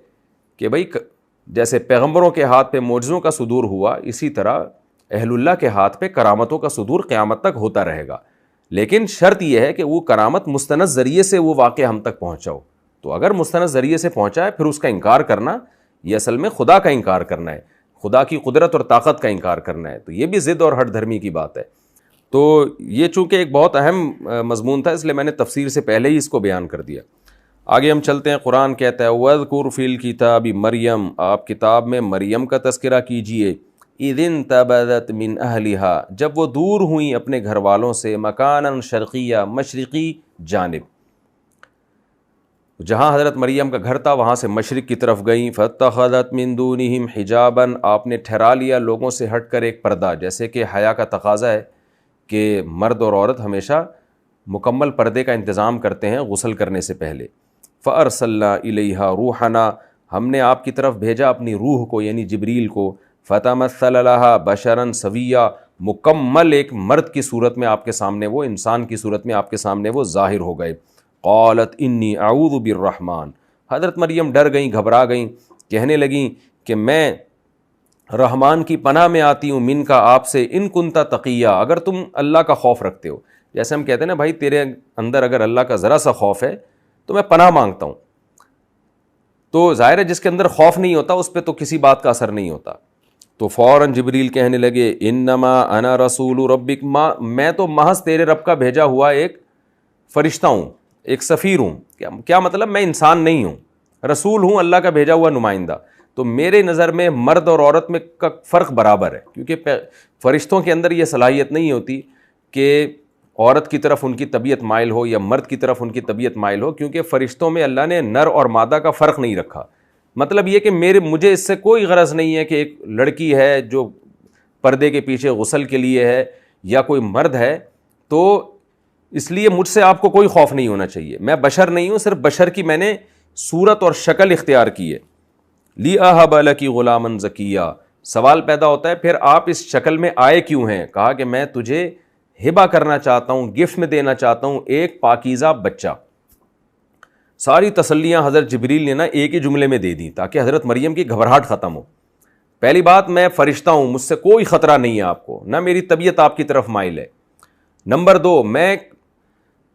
کہ بھائی جیسے پیغمبروں کے ہاتھ پہ معجزوں کا صدور ہوا، اسی طرح اہل اللہ کے ہاتھ پہ کرامتوں کا صدور قیامت تک ہوتا رہے گا. لیکن شرط یہ ہے کہ وہ کرامت مستند ذریعے سے وہ واقعہ ہم تک پہنچا ہو. تو اگر مستند ذریعے سے پہنچا ہے پھر اس کا انکار کرنا یہ اصل میں خدا کا انکار کرنا ہے، خدا کی قدرت اور طاقت کا انکار کرنا ہے. تو یہ بھی ضد اور ہٹ دھرمی کی بات ہے. تو یہ چونکہ ایک بہت اہم مضمون تھا اس لیے میں نے تفسیر سے پہلے ہی اس کو بیان کر دیا. آگے ہم چلتے ہیں. قرآن کہتا ہے وَاذْكُرْ فِي الْكِتَابِ مریم، آپ کتاب میں مریم کا تذکرہ کیجئے. اِذِ انتبذت من اہلها، جب وہ دور ہوئیں اپنے گھر والوں سے، مکاناً شرقیہ، مشرقی جانب. جہاں حضرت مریم کا گھر تھا وہاں سے مشرق کی طرف گئیں. فاتخذت من دونہم حجاباً، آپ نے ٹھہرا لیا لوگوں سے ہٹ کر ایک پردہ. جیسے کہ حیا کا تقاضا ہے کہ مرد اور عورت ہمیشہ مکمل پردے کا انتظام کرتے ہیں غسل کرنے سے پہلے. فارسلنا الیہا روحنا، ہم نے آپ کی طرف بھیجا اپنی روح کو یعنی جبریل کو. فتمثل لہا بشرا سویا، مکمل ایک مرد کی صورت میں آپ کے سامنے، وہ انسان کی صورت میں آپ کے سامنے وہ ظاہر ہو گئے. قالت انی اعوذ بالرحمن، حضرت مریم ڈر گئیں، گھبرا گئیں، کہنے لگیں کہ میں رحمان کی پناہ میں آتی ہوں من کا آپ سے، ان کنتا تقیہ، اگر تم اللہ کا خوف رکھتے ہو. جیسے ہم کہتے ہیں نا بھائی تیرے اندر اگر اللہ کا ذرا سا خوف ہے تو میں پناہ مانگتا ہوں. تو ظاہر ہے جس کے اندر خوف نہیں ہوتا اس پہ تو کسی بات کا اثر نہیں ہوتا. تو فوراً جبریل کہنے لگے انما انا رسول ربک، میں تو محض تیرے رب کا بھیجا ہوا ایک فرشتہ ہوں، ایک سفیر ہوں. کیا مطلب؟ میں انسان نہیں ہوں، رسول ہوں، اللہ کا بھیجا ہوا نمائندہ. تو میرے نظر میں مرد اور عورت میں کا فرق برابر ہے، کیونکہ فرشتوں کے اندر یہ صلاحیت نہیں ہوتی کہ عورت کی طرف ان کی طبیعت مائل ہو یا مرد کی طرف ان کی طبیعت مائل ہو، کیونکہ فرشتوں میں اللہ نے نر اور مادہ کا فرق نہیں رکھا. مطلب یہ کہ مجھے اس سے کوئی غرض نہیں ہے کہ ایک لڑکی ہے جو پردے کے پیچھے غسل کے لیے ہے یا کوئی مرد ہے، تو اس لیے مجھ سے آپ کو کوئی خوف نہیں ہونا چاہیے. میں بشر نہیں ہوں، صرف بشر کی میں نے صورت اور شکل اختیار کی ہے. لی اہب لکی غلاما زکیہ، سوال پیدا ہوتا ہے پھر آپ اس شکل میں آئے کیوں ہیں؟ کہا کہ میں تجھے ہبہ کرنا چاہتا ہوں، گفٹ میں دینا چاہتا ہوں ایک پاکیزہ بچہ. ساری تسلیاں حضرت جبریل نے نا ایک ہی جملے میں دے دی تاکہ حضرت مریم کی گھبراہٹ ختم ہو. پہلی بات، میں فرشتہ ہوں، مجھ سے کوئی خطرہ نہیں ہے آپ کو، نہ میری طبیعت آپ کی طرف مائل ہے. نمبر دو، میں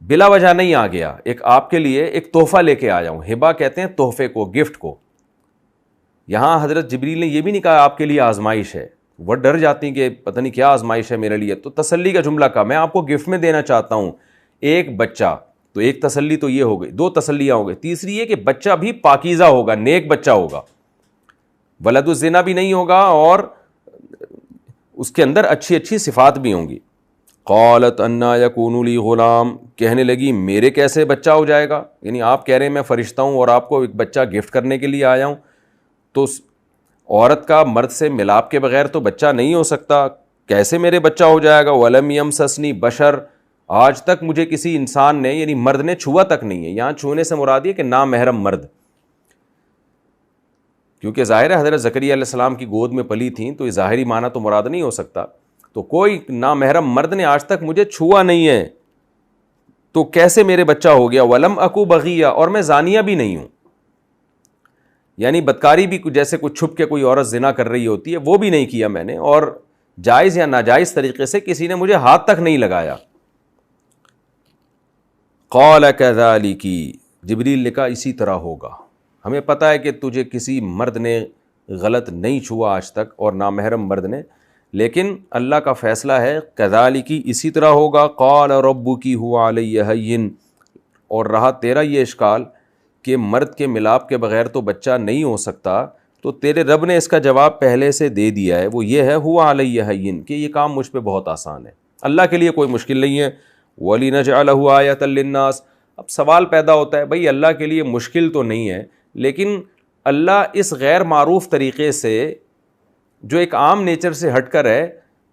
بلا وجہ نہیں آ گیا، ایک آپ کے لیے ایک تحفہ لے کے آیا ہوں. ہبہ کہتے ہیں تحفے کو، گفٹ کو. یہاں حضرت جبریل نے یہ بھی نہیں کہا آپ کے لیے آزمائش ہے، وہ ڈر جاتی ہیں کہ پتہ نہیں کیا آزمائش ہے میرے لیے، تو تسلی کا جملہ کہا میں آپ کو گفٹ میں دینا چاہتا ہوں ایک بچہ. تو ایک تسلی تو یہ ہو گئی، دو تسلیاں ہو گئی. تیسری یہ کہ بچہ بھی پاکیزہ ہوگا، نیک بچہ ہوگا، ولد الزنا بھی نہیں ہوگا اور اس کے اندر اچھی اچھی صفات بھی ہوں گی. قالت انا یکون لی غلام، کہنے لگی میرے کیسے بچہ ہو جائے گا؟ یعنی آپ کہہ رہے ہیں میں فرشتہ ہوں اور آپ کو ایک بچہ گفٹ کرنے کے لیے آیا ہوں. تو عورت کا مرد سے ملاپ کے بغیر تو بچہ نہیں ہو سکتا، کیسے میرے بچہ ہو جائے گا؟ ولم یمسسنی بشر، آج تک مجھے کسی انسان نے یعنی مرد نے چھوا تک نہیں ہے. یہاں چھونے سے مراد یہ کہ نامحرم مرد، کیونکہ ظاہر ہے حضرت زکریا علیہ السلام کی گود میں پلی تھیں تو یہ ظاہری معنی تو مراد نہیں ہو سکتا. تو کوئی نامحرم مرد نے آج تک مجھے چھوا نہیں ہے، تو کیسے میرے بچہ ہو گیا؟ ولم اکو بغیہ، اور میں زانیہ بھی نہیں ہوں. یعنی بدکاری بھی جیسے کوئی چھپ کے کوئی عورت زنا کر رہی ہوتی ہے وہ بھی نہیں کیا میں نے، اور جائز یا ناجائز طریقے سے کسی نے مجھے ہاتھ تک نہیں لگایا. قال کذالک، جبریل نے کہا اسی طرح ہوگا، ہمیں پتہ ہے کہ تجھے کسی مرد نے غلط نہیں چھوا آج تک اور نامحرم مرد نے، لیکن اللہ کا فیصلہ ہے کذالک، اسی طرح ہوگا. قال ربک هو علی ہین، اور رہا تیرا یہ اشکال کہ مرد کے ملاپ کے بغیر تو بچہ نہیں ہو سکتا، تو تیرے رب نے اس کا جواب پہلے سے دے دیا ہے، وہ یہ ہے هو علی ہین، کہ یہ کام مجھ پہ بہت آسان ہے، اللہ کے لیے کوئی مشکل نہیں ہے. وَلِنَجْعَلَهُ آیَةً لِلنَّاسِ، اب سوال پیدا ہوتا ہے بھائی اللہ کے لیے مشکل تو نہیں ہے، لیکن اللہ اس غیر معروف طریقے سے جو ایک عام نیچر سے ہٹ کر ہے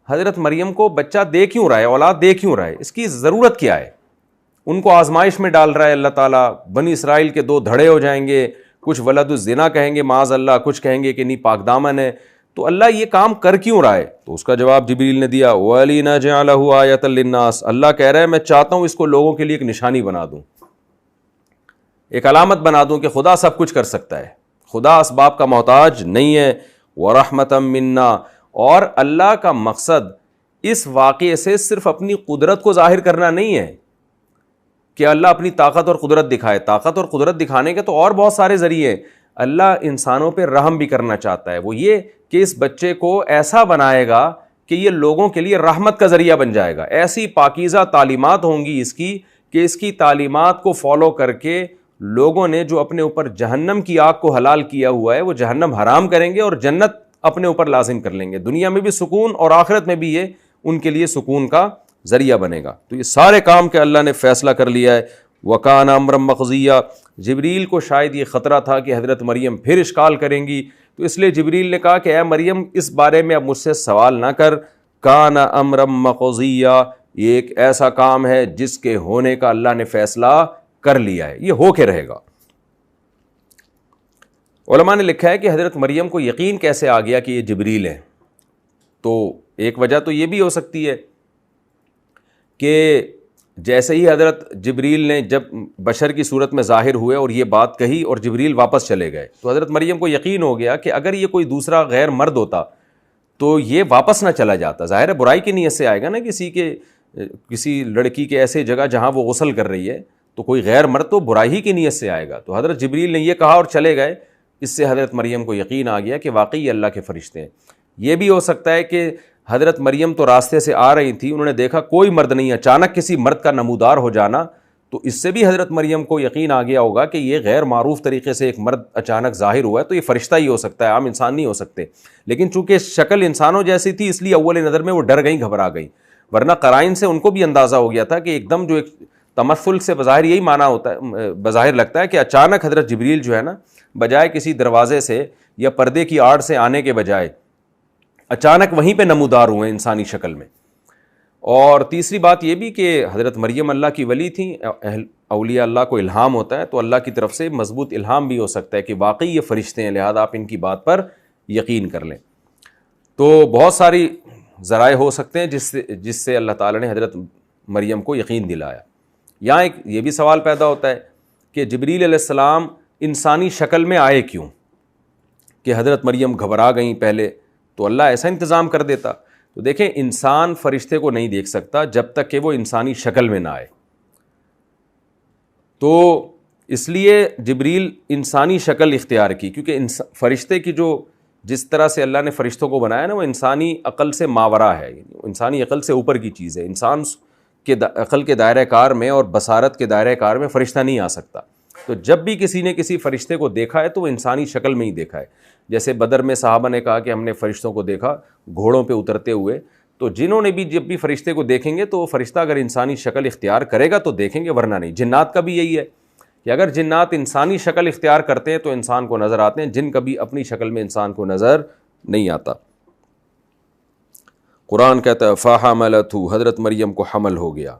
حضرت مریم کو بچہ دے کیوں رہا ہے، اولاد دے کیوں رہا ہے؟ اس کی ضرورت کیا ہے؟ ان کو آزمائش میں ڈال رہا ہے اللہ تعالیٰ. بنی اسرائیل کے دو دھڑے ہو جائیں گے، کچھ ولد الزنا کہیں گے معاذ اللہ، کچھ کہیں گے کہ نہیں پاک دامن ہے. تو اللہ یہ کام کر کیوں رہا ہے؟ تو اس کا جواب جبریل نے دیا وَلِنَجْعَلَهُ آیَةً لِلنَّاسِ، اللہ کہہ رہا ہے میں چاہتا ہوں اس کو لوگوں کے لیے ایک نشانی بنا دوں، ایک علامت بنا دوں کہ خدا سب کچھ کر سکتا ہے، خدا اسباب کا محتاج نہیں ہے. وَرَحْمَةً مِنَّا، اور اللہ کا مقصد اس واقعے سے صرف اپنی قدرت کو ظاہر کرنا نہیں ہے کہ اللہ اپنی طاقت اور قدرت دکھائے. طاقت اور قدرت دکھانے کے تو اور بہت سارے ذریعے ہیں. اللہ انسانوں پہ رحم بھی کرنا چاہتا ہے، وہ یہ کہ اس بچے کو ایسا بنائے گا کہ یہ لوگوں کے لیے رحمت کا ذریعہ بن جائے گا. ایسی پاکیزہ تعلیمات ہوں گی اس کی کہ اس کی تعلیمات کو فالو کر کے لوگوں نے جو اپنے اوپر جہنم کی آگ کو حلال کیا ہوا ہے وہ جہنم حرام کریں گے اور جنت اپنے اوپر لازم کر لیں گے. دنیا میں بھی سکون اور آخرت میں بھی یہ ان کے لیے سکون کا ذریعہ بنے گا. تو یہ سارے کام کے اللہ نے فیصلہ کر لیا ہے. وَكَانَ أَمْرًا مَقْضِيًّا، جبریل کو شاید یہ خطرہ تھا کہ حضرت مریم پھر اشکال کریں گی، تو اس لیے جبریل نے کہا کہ اے مریم اس بارے میں اب مجھ سے سوال نہ کر. کان امرا مقضیا، یہ ایک ایسا کام ہے جس کے ہونے کا اللہ نے فیصلہ کر لیا ہے، یہ ہو کے رہے گا. علماء نے لکھا ہے کہ حضرت مریم کو یقین کیسے آ گیا کہ یہ جبریل ہے. تو ایک وجہ تو یہ بھی ہو سکتی ہے کہ جیسے ہی حضرت جبریل نے جب بشر کی صورت میں ظاہر ہوئے اور یہ بات کہی اور جبریل واپس چلے گئے، تو حضرت مریم کو یقین ہو گیا کہ اگر یہ کوئی دوسرا غیر مرد ہوتا تو یہ واپس نہ چلا جاتا. ظاہر ہے برائی کی نیت سے آئے گا نا, کسی لڑکی کے ایسے جگہ جہاں وہ غسل کر رہی ہے, تو کوئی غیر مرد تو برائی ہی کی نیت سے آئے گا. تو حضرت جبریل نے یہ کہا اور چلے گئے. اس سے حضرت مریم کو یقین آ گیا کہ واقعی اللہ کے فرشتے ہیں. یہ بھی ہو سکتا ہے کہ حضرت مریم تو راستے سے آ رہی تھی, انہوں نے دیکھا کوئی مرد نہیں, اچانک کسی مرد کا نمودار ہو جانا, تو اس سے بھی حضرت مریم کو یقین آ گیا ہوگا کہ یہ غیر معروف طریقے سے ایک مرد اچانک ظاہر ہوا ہے, تو یہ فرشتہ ہی ہو سکتا ہے, عام انسان نہیں ہو سکتے. لیکن چونکہ شکل انسانوں جیسی تھی اس لیے اول نظر میں وہ ڈر گئیں, گھبرا گئیں, ورنہ قرائن سے ان کو بھی اندازہ ہو گیا تھا کہ ایک دم جو ایک تمثل سے بظاہر یہی معنی ہوتا ہے, بظاہر لگتا ہے کہ اچانک حضرت جبریل جو ہے نا, بجائے کسی دروازے سے یا پردے کی آڑ سے آنے کے بجائے اچانک وہیں پہ نمودار ہوئے انسانی شکل میں. اور تیسری بات یہ بھی کہ حضرت مریم اللہ کی ولی تھیں, اولیاء اللہ کو الہام ہوتا ہے, تو اللہ کی طرف سے مضبوط الہام بھی ہو سکتا ہے کہ واقعی یہ فرشتے ہیں, لہذا آپ ان کی بات پر یقین کر لیں. تو بہت ساری ذرائع ہو سکتے ہیں جس سے اللہ تعالیٰ نے حضرت مریم کو یقین دلایا. یہاں ایک یہ بھی سوال پیدا ہوتا ہے کہ جبریل علیہ السلام انسانی شکل میں آئے کیوں, کہ حضرت مریم گھبرا گئیں پہلے, تو اللہ ایسا انتظام کر دیتا. تو دیکھیں انسان فرشتے کو نہیں دیکھ سکتا جب تک کہ وہ انسانی شکل میں نہ آئے, تو اس لیے جبریل انسانی شکل اختیار کی, کیونکہ فرشتے کی جس طرح سے اللہ نے فرشتوں کو بنایا نا, وہ انسانی عقل سے ماورا ہے, انسانی عقل سے اوپر کی چیز ہے. انسان کے عقل کے دائرۂ کار میں اور بصارت کے دائرۂ کار میں فرشتہ نہیں آ سکتا. تو جب بھی کسی نے کسی فرشتے کو دیکھا ہے تو وہ انسانی شکل میں ہی دیکھا ہے. جیسے بدر میں صحابہ نے کہا کہ ہم نے فرشتوں کو دیکھا گھوڑوں پہ اترتے ہوئے, تو جنہوں نے بھی جب بھی فرشتے کو دیکھیں گے تو وہ فرشتہ اگر انسانی شکل اختیار کرے گا تو دیکھیں گے, ورنہ نہیں. جنات کا بھی یہی ہے کہ اگر جنات انسانی شکل اختیار کرتے ہیں تو انسان کو نظر آتے ہیں, جن کبھی اپنی شکل میں انسان کو نظر نہیں آتا. قرآن کہتا ہے فحملتہ, حضرت مریم کو حمل ہو گیا,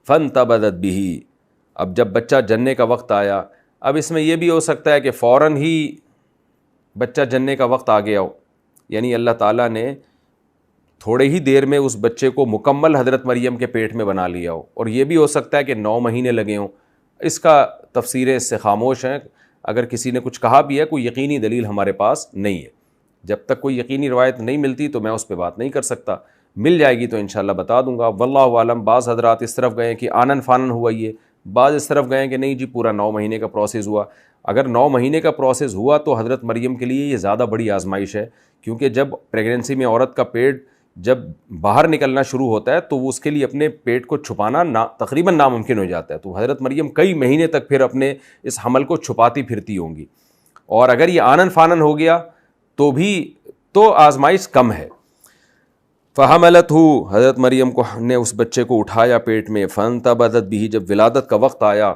فانتبذت بہ, اب جب بچہ جننے کا وقت آیا. اب اس میں یہ بھی ہو سکتا ہے کہ فوراً ہی بچہ جننے کا وقت آ گیا ہو, یعنی اللہ تعالیٰ نے تھوڑے ہی دیر میں اس بچے کو مکمل حضرت مریم کے پیٹ میں بنا لیا ہو, اور یہ بھی ہو سکتا ہے کہ 9 مہینے لگے ہوں. اس کا تفسیریں اس سے خاموش ہیں, اگر کسی نے کچھ کہا بھی ہے کوئی یقینی دلیل ہمارے پاس نہیں ہے. جب تک کوئی یقینی روایت نہیں ملتی تو میں اس پہ بات نہیں کر سکتا, مل جائے گی تو انشاءاللہ بتا دوں گا. واللہ عالم. بعض حضرات اس طرف گئے کہ آنن فانن ہوا یہ, بعض اس طرف گئے کہ نہیں جی پورا 9 مہینے کا پروسیس ہوا. اگر 9 مہینے کا پروسیس ہوا تو حضرت مریم کے لیے یہ زیادہ بڑی آزمائش ہے, کیونکہ جب پریگننسی میں عورت کا پیٹ جب باہر نکلنا شروع ہوتا ہے تو وہ اس کے لیے اپنے پیٹ کو چھپانا تقریباً ناممکن ہو جاتا ہے. تو حضرت مریم کئی مہینے تک پھر اپنے اس حمل کو چھپاتی پھرتی ہوں گی, اور اگر یہ آنن فانن ہو گیا تو بھی تو آزمائش کم ہے. فحملتہ, حضرت مریم کو نے اس بچے کو اٹھایا پیٹ میں. فانتبذت بہ, جب ولادت کا وقت آیا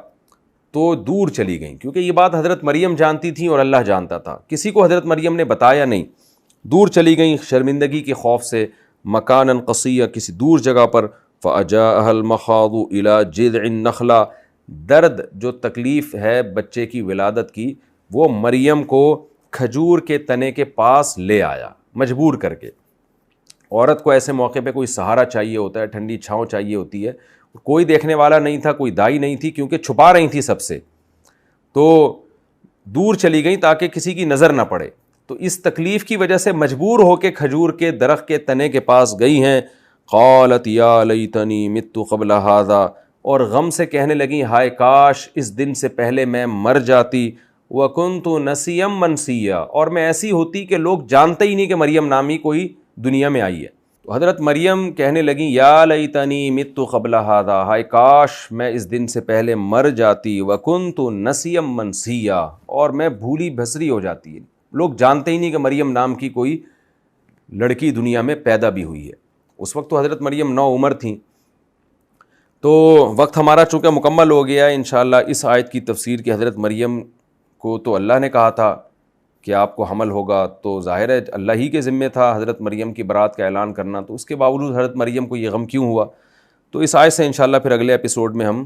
تو دور چلی گئیں, کیونکہ یہ بات حضرت مریم جانتی تھیں اور اللہ جانتا تھا, کسی کو حضرت مریم نے بتایا نہیں. دور چلی گئیں شرمندگی کے خوف سے, مکاناً قصیہ, کسی دور جگہ پر. فاجاءها المخاض الى جذع النخلہ, درد جو تکلیف ہے بچے کی ولادت کی وہ مریم کو کھجور کے تنے کے پاس لے آیا مجبور کر کے. عورت کو ایسے موقع پہ کوئی سہارا چاہیے ہوتا ہے, ٹھنڈی چھاؤں چاہیے ہوتی ہے. کوئی دیکھنے والا نہیں تھا, کوئی دائی نہیں تھی, کیونکہ چھپا رہی تھی سب سے, تو دور چلی گئیں تاکہ کسی کی نظر نہ پڑے. تو اس تکلیف کی وجہ سے مجبور ہو کے کھجور کے درخت کے تنے کے پاس گئی ہیں. قالت یا لیتنی مت قبل ھذا, اور غم سے کہنے لگیں ہائے کاش اس دن سے پہلے میں مر جاتی. وکنت نسیا منسیا, اور میں ایسی ہوتی کہ لوگ جانتے ہی نہیں کہ مریم نامی کوئی دنیا میں آئی ہے. تو حضرت مریم کہنے لگیں یا لیتنی مت قبل ھذا, ہائے کاش میں اس دن سے پہلے مر جاتی. وکنت نسیا منسیا, اور میں بھولی بھسری ہو جاتی. لوگ جانتے ہی نہیں کہ مریم نام کی کوئی لڑکی دنیا میں پیدا بھی ہوئی ہے. اس وقت تو حضرت مریم 9 عمر تھیں. تو وقت ہمارا چونکہ مکمل ہو گیا ہے, انشاءاللہ اس آیت کی تفسیر کی حضرت مریم کو تو اللہ نے کہا تھا کہ آپ کو حمل ہوگا, تو ظاہر ہے اللہ ہی کے ذمے تھا حضرت مریم کی برات کا اعلان کرنا, تو اس کے باوجود حضرت مریم کو یہ غم کیوں ہوا. تو اس آیت سے انشاءاللہ پھر اگلے ایپیسوڈ میں ہم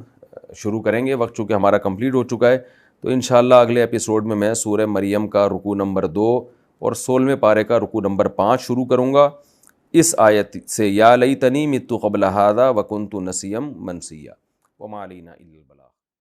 شروع کریں گے. وقت چونکہ ہمارا کمپلیٹ ہو چکا ہے, تو انشاءاللہ اگلے ایپیسوڈ میں میں سورہ مریم کا رکوع نمبر 2 اور 16ویں پارے کا رکوع نمبر 5 شروع کروں گا اس آیت سے, یا لیتنی مت قبل ھذا وکنت نسیا منسیا وما علینا الا البلاغ.